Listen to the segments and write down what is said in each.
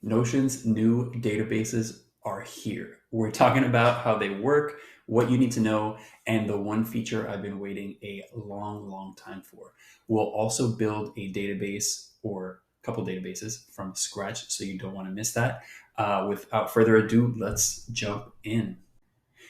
Notion's new databases are here. We're talking about how they work, what you need to know, and the one feature I've been waiting a long, long time for. We'll also build a database or a couple databases from scratch, so you don't want to miss that. Without further ado, let's jump in.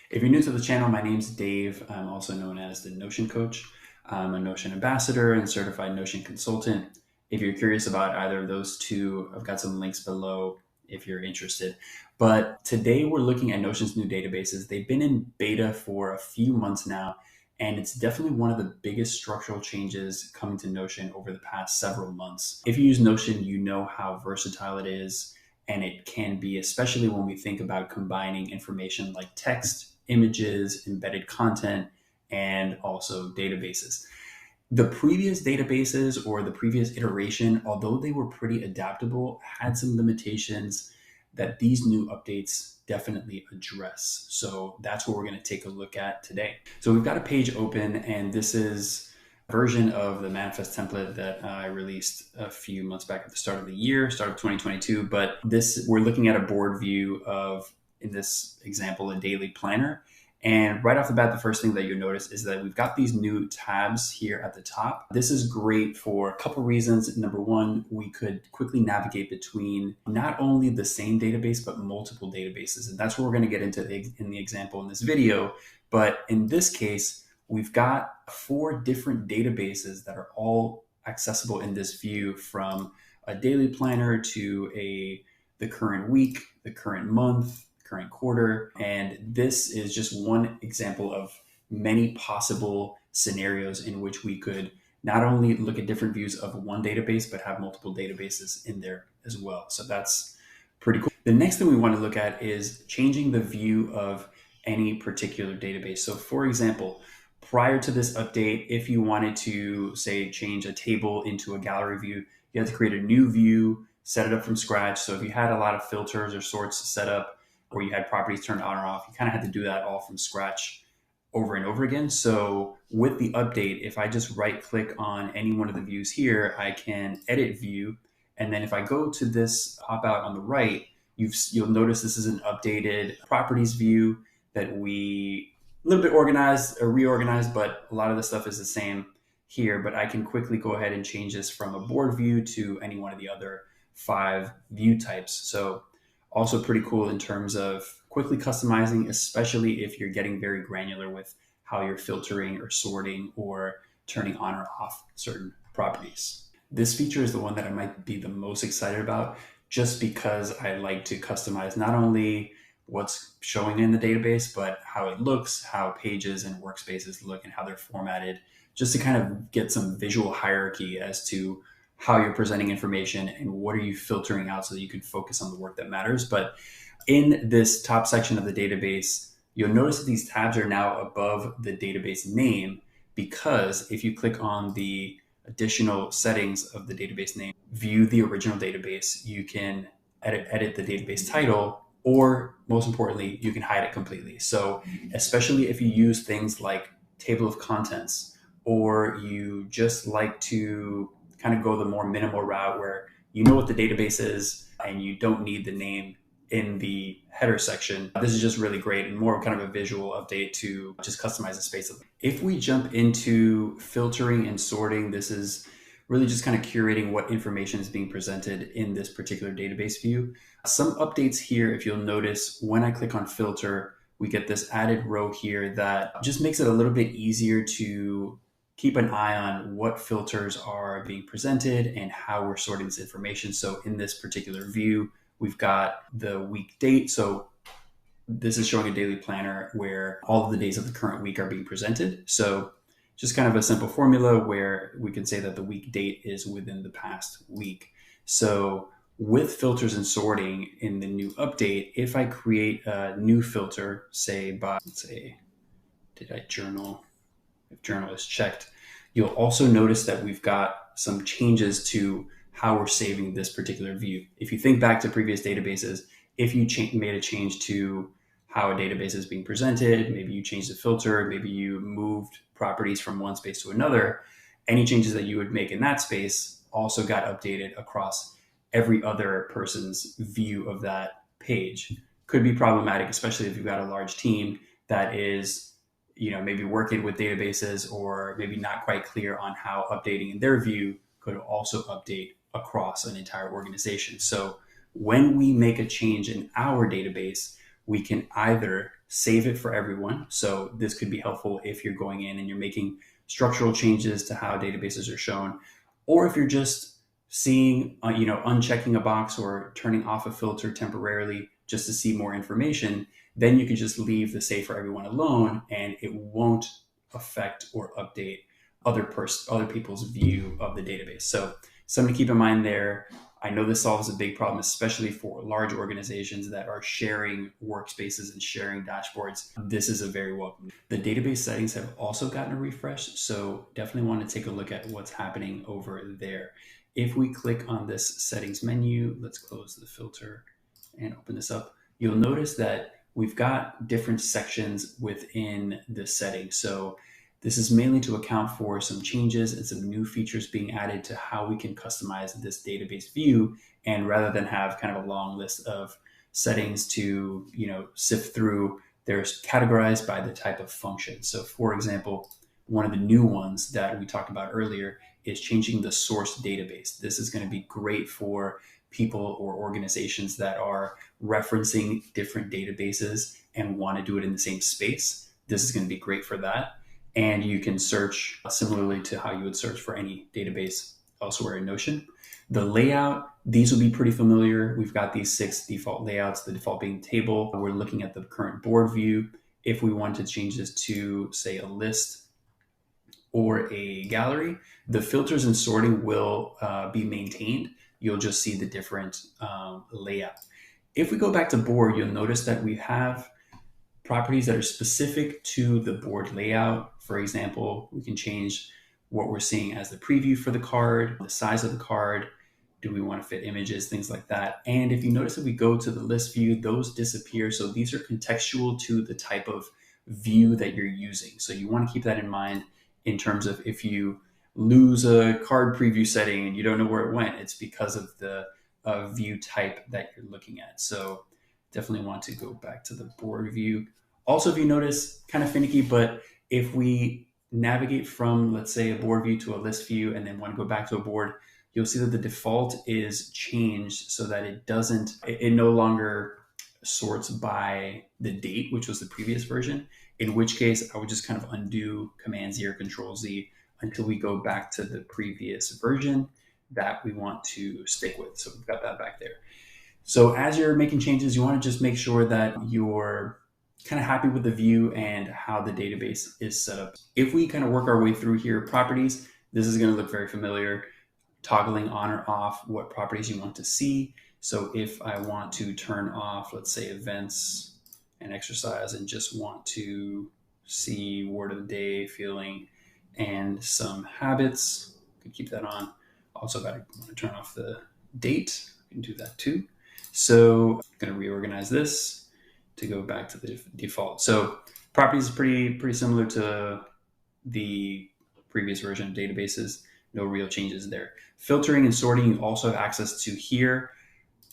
If you're new to the channel, my name's Dave. I'm also known as the Notion Coach. I'm a Notion ambassador and certified Notion consultant. If you're curious about either of those two, I've got some links below if you're interested. But today we're looking at Notion's new databases. They've been in beta for a few months now, and it's definitely one of the biggest structural changes coming to Notion over the past several months. If you use Notion, you know how versatile it is, and it can be, especially when we think about combining information like text, images, embedded content, and also databases. The previous databases or the previous iteration, although they were pretty adaptable, had some limitations that these new updates definitely address. So that's what we're going to take a look at today. So we've got a page open, and this is a version of the manifest template that I released a few months back at the start of the year, start of 2022. But this, we're looking at a board view of, in this example, a daily planner. And right off the bat, the first thing that you'll notice is that we've got these new tabs here at the top. This is great for a couple reasons. Number one, we could quickly navigate between not only the same database, but multiple databases. And that's what we're going to get into in the example in this video. But in this case, we've got 4 different databases that are all accessible in this view, from a daily planner to the current week, the current month, current quarter. And this is just one example of many possible scenarios in which we could not only look at different views of one database, but have multiple databases in there as well. So that's pretty cool. The next thing we want to look at is changing the view of any particular database. So for example, prior to this update, if you wanted to, say, change a table into a gallery view, you had to create a new view, set it up from scratch. So if you had a lot of filters or sorts set up, or you had properties turned on or off, you kind of had to do that all from scratch over and over again. So with the update, if I just right click on any one of the views here, I can edit view. And then if I go to this pop out on the right, you'll notice this is an updated properties view that we a little bit organized or reorganized, but a lot of the stuff is the same here. But I can quickly go ahead and change this from a board view to any one of the other 5 view types. So also pretty cool in terms of quickly customizing, especially if you're getting very granular with how you're filtering or sorting or turning on or off certain properties. This feature is the one that I might be the most excited about, just because I like to customize not only what's showing in the database, but how it looks, how pages and workspaces look, and how they're formatted, just to kind of get some visual hierarchy as to how you're presenting information and what are you filtering out so that you can focus on the work that matters. But in this top section of the database, you'll notice that these tabs are now above the database name, because if you click on the additional settings of the database name, view the original database, you can edit the database title, or most importantly, you can hide it completely. So especially if you use things like table of contents, or you just like to kind of go the more minimal route where you know what the database is and you don't need the name in the header section. This is just really great and more kind of a visual update to just customize the space. If we jump into filtering and sorting, this is really just kind of curating what information is being presented in this particular database view. Some updates here, if you'll notice, when I click on filter, we get this added row here that just makes it a little bit easier to keep an eye on what filters are being presented and how we're sorting this information. So in this particular view, we've got the week date. So this is showing a daily planner where all of the days of the current week are being presented. So just kind of a simple formula where we can say that the week date is within the past week. So with filters and sorting in the new update, if I create a new filter, say by, let's say, did I journal? If journal is checked, you'll also notice that we've got some changes to how we're saving this particular view. If you think back to previous databases, if you made a change to how a database is being presented, maybe you changed the filter, maybe you moved properties from one space to another, any changes that you would make in that space also got updated across every other person's view of that page. Could be problematic, especially if you've got a large team that is, maybe working with databases or maybe not quite clear on how updating in their view could also update across an entire organization. So when we make a change in our database, we can either save it for everyone. So this could be helpful if you're going in and you're making structural changes to how databases are shown, or if you're just seeing, unchecking a box or turning off a filter temporarily just to see more information, then you can just leave the save for everyone alone, and it won't affect or update other people's view of the database. So something to keep in mind there. I know this solves a big problem, especially for large organizations that are sharing workspaces and sharing dashboards. This is a very welcome. The database settings have also gotten a refresh, so definitely want to take a look at what's happening over there. If we click on this settings menu, let's close the filter and open this up. You'll notice that we've got different sections within the settings. So this is mainly to account for some changes and some new features being added to how we can customize this database view. And rather than have kind of a long list of settings to, sift through, they're categorized by the type of function. So for example, one of the new ones that we talked about earlier is changing the source database. This is going to be great for people or organizations that are referencing different databases and want to do it in the same space. This is going to be great for that. And you can search similarly to how you would search for any database elsewhere in Notion. The layout, these will be pretty familiar. We've got these 6 default layouts, the default being table. We're looking at the current board view. If we want to change this to, say, a list or a gallery, the filters and sorting will be maintained. You'll just see the different layout. If we go back to board, you'll notice that we have properties that are specific to the board layout. For example, we can change what we're seeing as the preview for the card, the size of the card, do we want to fit images, things like that. And if you notice that we go to the list view, those disappear. So these are contextual to the type of view that you're using. So you want to keep that in mind in terms of if you lose a card preview setting and you don't know where it went, it's because of the view type that you're looking at. So definitely want to go back to the board view. Also, if you notice, kind of finicky, but if we navigate from, let's say, a board view to a list view and then want to go back to a board, you'll see that the default is changed so that it no longer sorts by the date, which was the previous version, in which case I would just kind of undo Command-Z or Control-Z until we go back to the previous version that we want to stick with. So we've got that back there. So as you're making changes, you want to just make sure that you're kind of happy with the view and how the database is set up. If we kind of work our way through here, properties, this is going to look very familiar. Toggling on or off what properties you want to see. So if I want to turn off, let's say, events and exercise and just want to see word of the day, feeling, and some habits, I can keep that on. Also, I want to turn off the date. I can do that too. So I'm going to reorganize this to go back to the default. So properties is pretty similar to the previous version of databases. No real changes there. Filtering and sorting you also have access to here.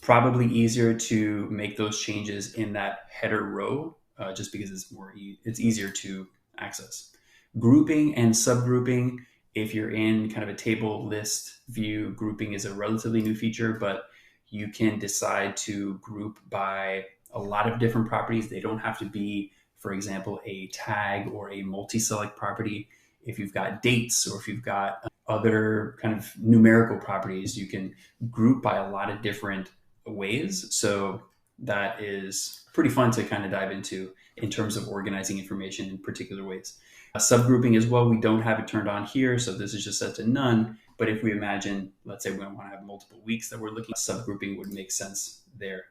Probably easier to make those changes in that header row, just because it's easier to access. Grouping and subgrouping, if you're in kind of a table list view, grouping is a relatively new feature, but you can decide to group by a lot of different properties. They don't have to be, for example, a tag or a multi-select property. If you've got dates or if you've got other kind of numerical properties, you can group by a lot of different ways. So that is pretty fun to kind of dive into in terms of organizing information in particular ways. Subgrouping as well, we don't have it turned on here, so this is just set to none. But if we imagine, let's say we want to have multiple weeks that we're looking at, subgrouping would make sense there.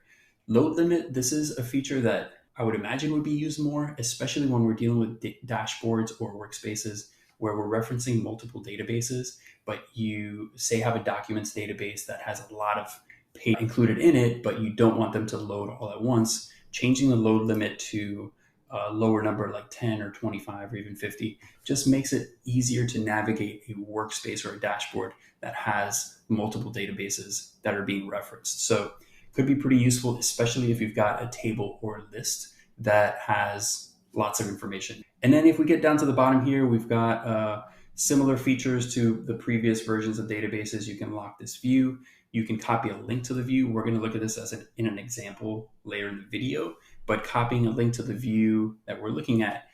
Load limit, this is a feature that I would imagine would be used more, especially when we're dealing with dashboards or workspaces where we're referencing multiple databases, but you say have a documents database that has a lot of page included in it, but you don't want them to load all at once. Changing the load limit to a lower number like 10 or 25 or even 50 just makes it easier to navigate a workspace or a dashboard that has multiple databases that are being referenced. So could be pretty useful, especially if you've got a table or a list that has lots of information. And then if we get down to the bottom here, we've got similar features to the previous versions of databases. You can lock this view. You can copy a link to the view. We're going to look at this as in an example later in the video, but copying a link to the view that we're looking at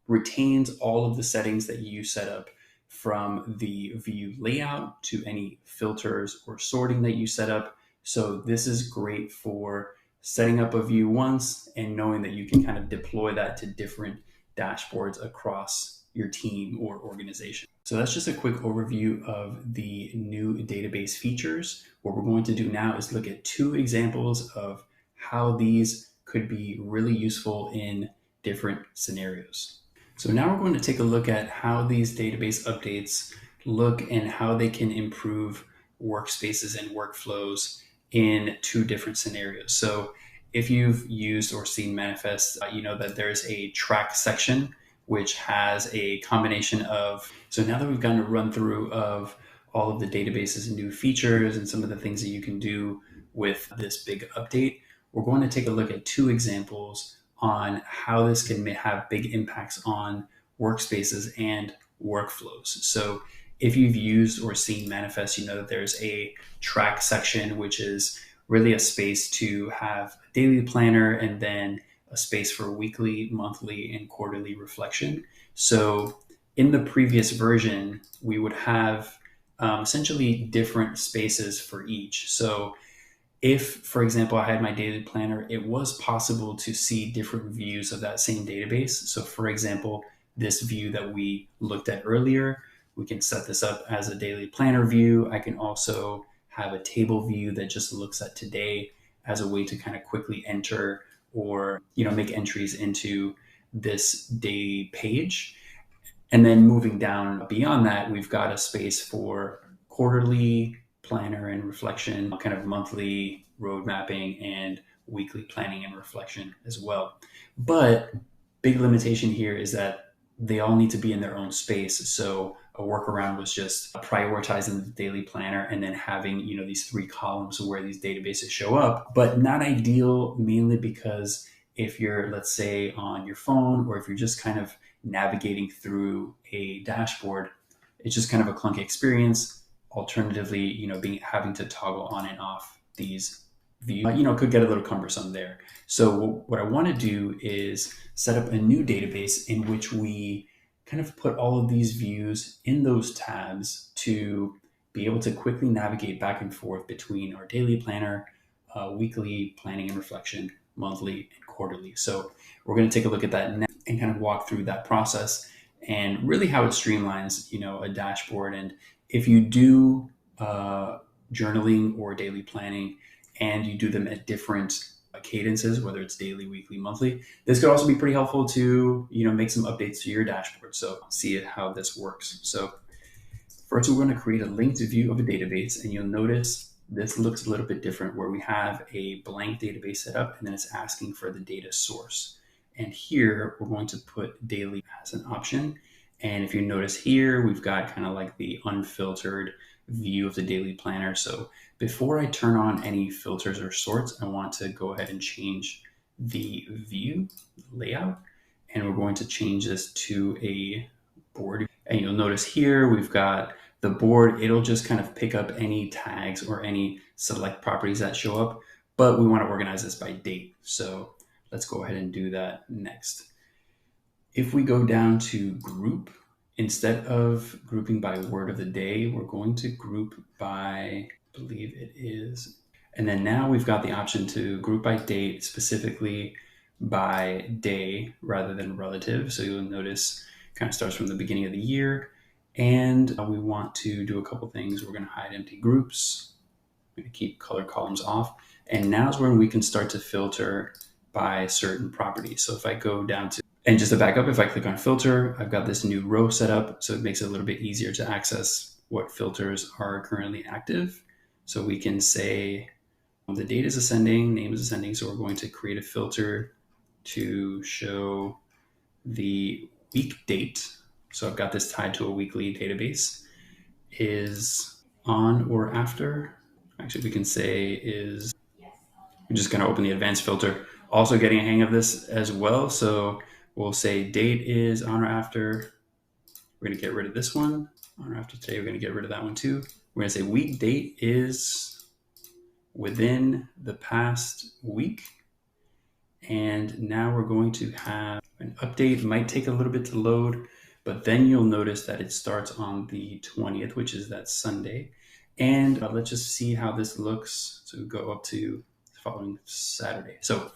retains all of the settings that you set up, from the view layout to any filters or sorting that you set up. So this is great for setting up a view once and knowing that you can kind of deploy that to different dashboards across your team or organization. So that's just a quick overview of the new database features. What we're going to do now is look at two examples of how these could be really useful in different scenarios. So now we're going to take a look at how these database updates look and how they can improve workspaces and workflows in two different scenarios. So if you've used or seen Manifest, you know that there's a track section which has a combination of, so now that we've gotten a run through of all of the database's new features and some of the things that you can do with this big update, we're going to take a look at two examples on how this can have big impacts on workspaces and workflows. So if you've used or seen Manifest, you know that there's a track section, which is really a space to have a daily planner and then a space for weekly, monthly, and quarterly reflection. So in the previous version, we would have essentially different spaces for each. So if, for example, I had my daily planner, it was possible to see different views of that same database. So for example, this view that we looked at earlier, we can set this up as a daily planner view. I can also have a table view that just looks at today as a way to kind of quickly enter or, make entries into this day page. And then moving down beyond that, we've got a space for quarterly planner and reflection, kind of monthly road mapping, and weekly planning and reflection as well. But big limitation here is that they all need to be in their own space. So a workaround was just prioritizing the daily planner and then having, these three columns where these databases show up, but not ideal, mainly because if you're, let's say, on your phone, or if you're just kind of navigating through a dashboard, it's just kind of a clunky experience. Alternatively, having to toggle on and off these views, could get a little cumbersome there. So what I want to do is set up a new database in which we kind of put all of these views in those tabs to be able to quickly navigate back and forth between our daily planner, weekly planning and reflection, monthly and quarterly. So we're going to take a look at that now and kind of walk through that process and really how it streamlines, a dashboard. And if you do journaling or daily planning and you do them at different cadences, whether it's daily, weekly, monthly, this could also be pretty helpful to, make some updates to your dashboard. So see how this works. So first, we're going to create a linked view of a database, and you'll notice this looks a little bit different, where we have a blank database set up and then it's asking for the data source. And here we're going to put daily as an option. And if you notice here, we've got kind of like the unfiltered view of the daily planner. So before I turn on any filters or sorts, I want to go ahead and change the view layout. And we're going to change this to a board. And you'll notice here, we've got the board. It'll just kind of pick up any tags or any select properties that show up, but we want to organize this by date. So let's go ahead and do that next. If we go down to group, instead of grouping by word of the day, we're going to group by, I believe it is. And then now we've got the option to group by date, specifically by day rather than relative. So you'll notice it kind of starts from the beginning of the year. And we want to do a couple things. We're going to hide empty groups. We're going to keep color columns off. And now is when we can start to filter by certain properties. So if I go down to, and just to back up, if I click on filter, I've got this new row set up. So it makes it a little bit easier to access what filters are currently active. So we can say the date is ascending, name is ascending. So we're going to create a filter to show the week date, so I've got this tied to a weekly database, is on or after. Actually, we can say is, I'm just going to open the advanced filter. Also getting a hang of this as well. So we'll say date is on or after. We're going to get rid of this one. On or after today, we're going to get rid of that one too. We're going to say week date is within the past week. And now we're going to have an update. It might take a little bit to load, but then you'll notice that it starts on the 20th, which is that Sunday. And let's just see how this looks. So we go up to the following Saturday. So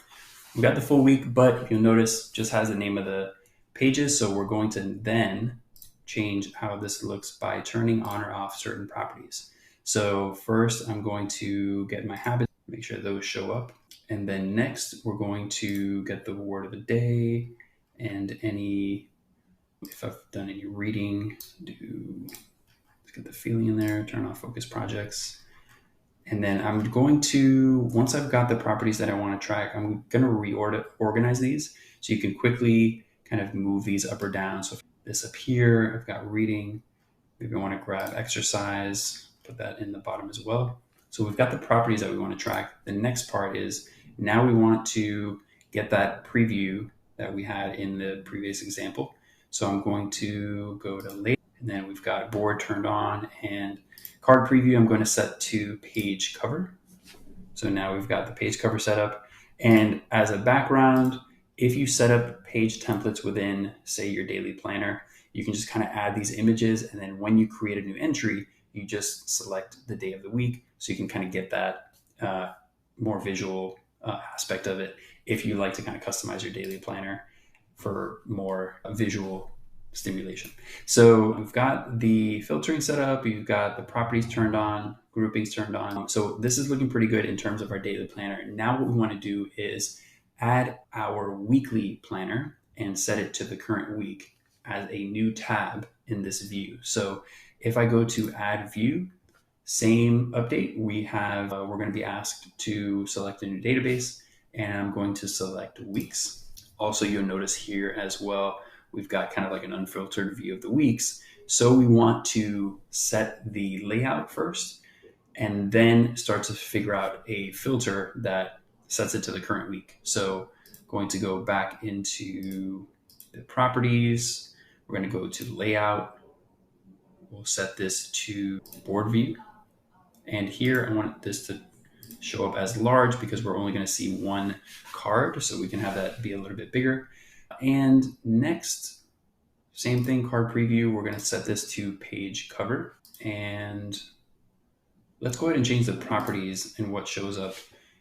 we've got the full week, but you'll notice just has the name of the pages. So we're going to then change how this looks by turning on or off certain properties. So first I'm going to get my habits, make sure those show up. And then next we're going to get the word of the day and any, if I've done any reading, let's get the feeling in there, turn off focus projects. And then I'm going to, once I've got the properties that I want to track, I'm going to reorganize these so you can quickly kind of move these up or down. So this up here, I've got reading, maybe I want to grab exercise, put that in the bottom as well. So we've got the properties that we want to track. The next part is now we want to get that preview that we had in the previous example. So I'm going to go to later, and then we've got board turned on, and card preview I'm going to set to page cover. So now we've got the page cover set up. And as a background, if you set up page templates within, say, your daily planner, you can just kind of add these images. And then when you create a new entry, you just select the day of the week. So you can kind of get that more visual aspect of it if you like to kind of customize your daily planner for more visual stimulation. So we've got the filtering set up, you've got the properties turned on, groupings turned on. So this is looking pretty good in terms of our daily planner. Now what we want to do is add our weekly planner and set it to the current week as a new tab in this view. So if I go to add view, same update, we're going to be asked to select a new database, and I'm going to select weeks. Also, you'll notice here as well, we've got kind of like an unfiltered view of the weeks. So we want to set the layout first and then start to figure out a filter that sets it to the current week. So going to go back into the properties. We're going to go to layout. We'll set this to board view. And here I want this to show up as large because we're only going to see one card. So we can have that be a little bit bigger. And next, same thing, card preview. We're going to set this to page cover. And let's go ahead and change the properties and what shows up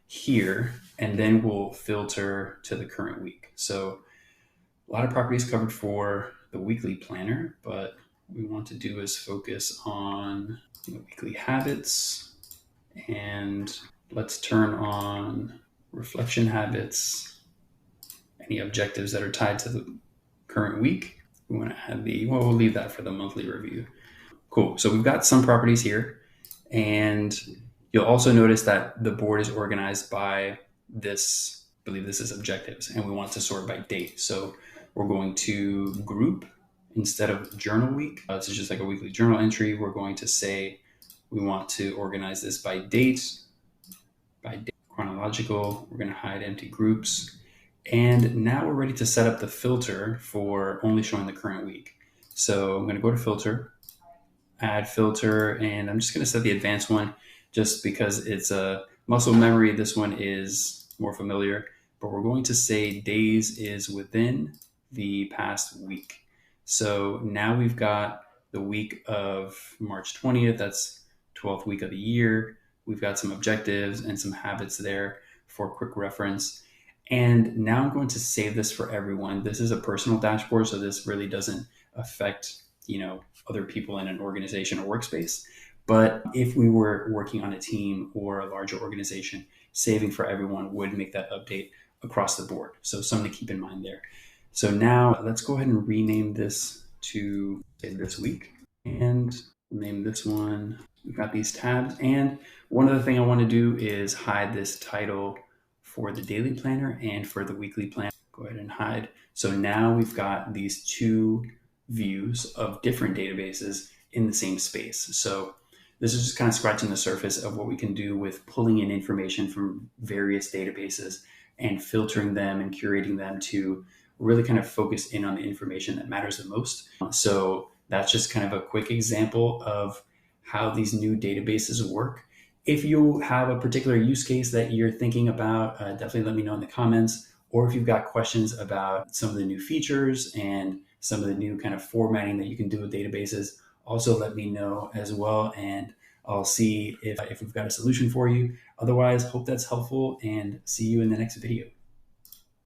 here. And then we'll filter to the current week. So a lot of properties covered for the weekly planner, but what we want to do is focus on weekly habits. And let's turn on reflection habits, any objectives that are tied to the current week. We want to add we'll leave that for the monthly review. Cool. So we've got some properties here, and you'll also notice that the board is organized by this, I believe this is objectives, and we want to sort by date. So we're going to group instead of journal week. This is just like a weekly journal entry. We're going to say we want to organize this by date, chronological. We're going to hide empty groups. And now we're ready to set up the filter for only showing the current week. So I'm going to go to filter, add filter, and I'm just going to set the advanced one just because it's a muscle memory. This one is more familiar, but we're going to say days is within the past week. So now we've got the week of March 20th. That's 12th week of the year. We've got some objectives and some habits there for quick reference. And now I'm going to save this for everyone. This is a personal dashboard, so this really doesn't affect, other people in an organization or workspace. But if we were working on a team or a larger organization, saving for everyone would make that update across the board. So something to keep in mind there. So now let's go ahead and rename this to say this week and name this one. We've got these tabs. And one other thing I want to do is hide this title for the daily planner and for the weekly planner. Go ahead and hide. So now we've got these two views of different databases in the same space. So this is just kind of scratching the surface of what we can do with pulling in information from various databases and filtering them and curating them to really kind of focus in on the information that matters the most. So that's just kind of a quick example of how these new databases work. If you have a particular use case that you're thinking about, definitely let me know in the comments. Or if you've got questions about some of the new features and some of the new kind of formatting that you can do with databases, also let me know as well. And I'll see if we've got a solution for you. Otherwise, hope that's helpful and see you in the next video.